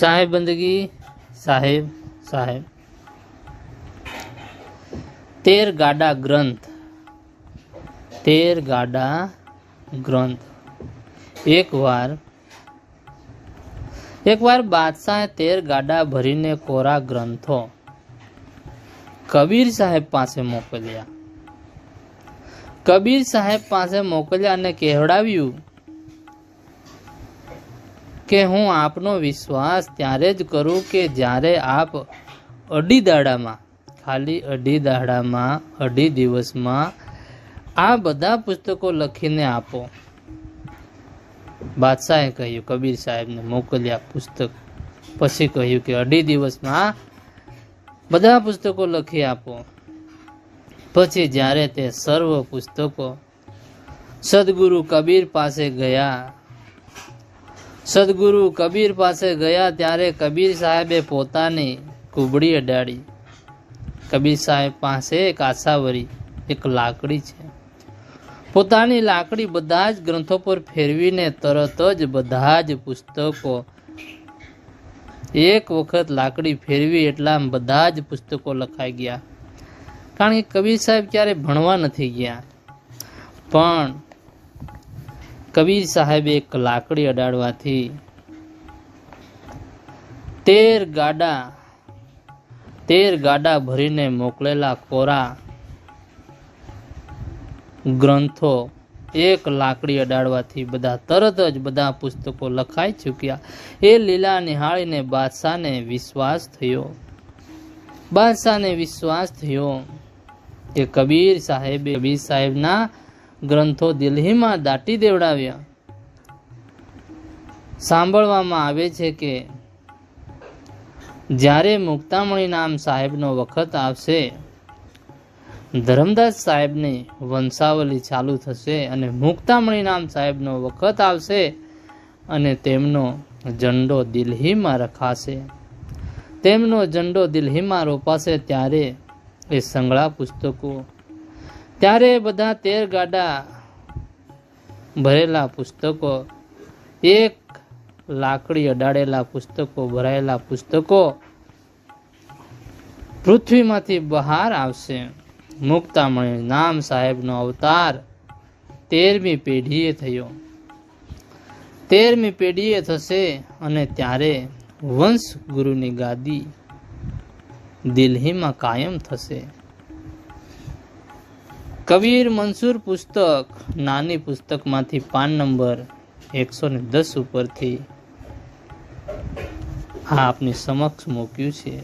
साहेब बंदगी साहेब साहेब 13 गाडा ग्रंथ 13 गाडा ग्रंथ। एक बार बादशाहे 13 गाडा भरीने कोरा ग्रंथो कबीर साहेब पासे मोकल्या। कबीर साहेब पासे मोकल्या ने कहेवडाव्યું કે હું આપનો વિશ્વાસ ત્યારે જ કરું કે જ્યારે આપ અઢી દાડામાં, ખાલી અઢી દાડામાં, અઢી દિવસમાં આ બધા પુસ્તકો લખીને આપો। બાદશાહે કહ્યું, કબીર સાહેબને મોકલ્યા પુસ્તક, પછી કહ્યું કે અઢી દિવસમાં બધા પુસ્તકો લખી આપો। પછી જ્યારે તે સર્વ પુસ્તકો સદગુરુ કબીર પાસે ગયા, સદગુરુ કબીર પાસે ગયા ત્યારે કબીર સાહેબે પોતાની કુબડી અડાડી। કબીર સાહેબ પાસે એક આશાવરી, એક લાકડી છે। પોતાની લાકડી બધા જ ગ્રંથો પર ફેરવીને તરત જ બધા જ પુસ્તકો, એક વખત લાકડી ફેરવી એટલા બધા જ પુસ્તકો લખાઈ ગયા। કારણ કે કબીર સાહેબ ક્યારે ભણવા નથી ગયા, પણ કબીર સાહેબે એક લાકડી અડાડવાથી 13 ગાડા ભરીને મોકલેલા કોરા ગ્રંથો એક લાકડી અડાડવાથી બધા તરત જ બધા પુસ્તકો લખાઈ ચૂક્યા। એ લીલા નિહાળીને બાદશાહને વિશ્વાસ થયો કે કબીર સાહેબના ગ્રંથો દિલ્હીમાં દાટી દેવડાવ્યા। સાંભળવામાં આવે છે કે જ્યારે મુક્તામણી નામ સાહેબનો વખત આવશે, ધરમદાસ સાહેબની વંશાવલી ચાલુ થશે અને મુક્તામણી નામ સાહેબનો વખત આવશે અને તેમનો ઝંડો દિલ્હીમાં રખાશે, તેમનો ઝંડો દિલ્હીમાં રોપાશે। ત્યારે એ સંગળા પુસ્તકો, ત્યારે બધા 13 ગાડા ભરેલા પુસ્તકો, એક લાકડી અડાડેલા પુસ્તકો, ભરાયેલા પુસ્તકો પૃથ્વીમાંથી બહાર આવશે। મુક્તામણી નામ સાહેબનો અવતાર 13મી પેઢીએ થયો, 13મી પેઢીએ થશે અને ત્યારે વંશ ગુરુની ગાદી દિલ્હીમાં કાયમ થશે। કબીર મંસૂર પુસ્તક નાની પુસ્તકમાંથી પાન નંબર 110 ઉપરથી આપની સમક્ષ મૂક્યું છે।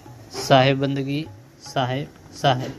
સાહેબ બંદગી સાહેબ સાહેબ।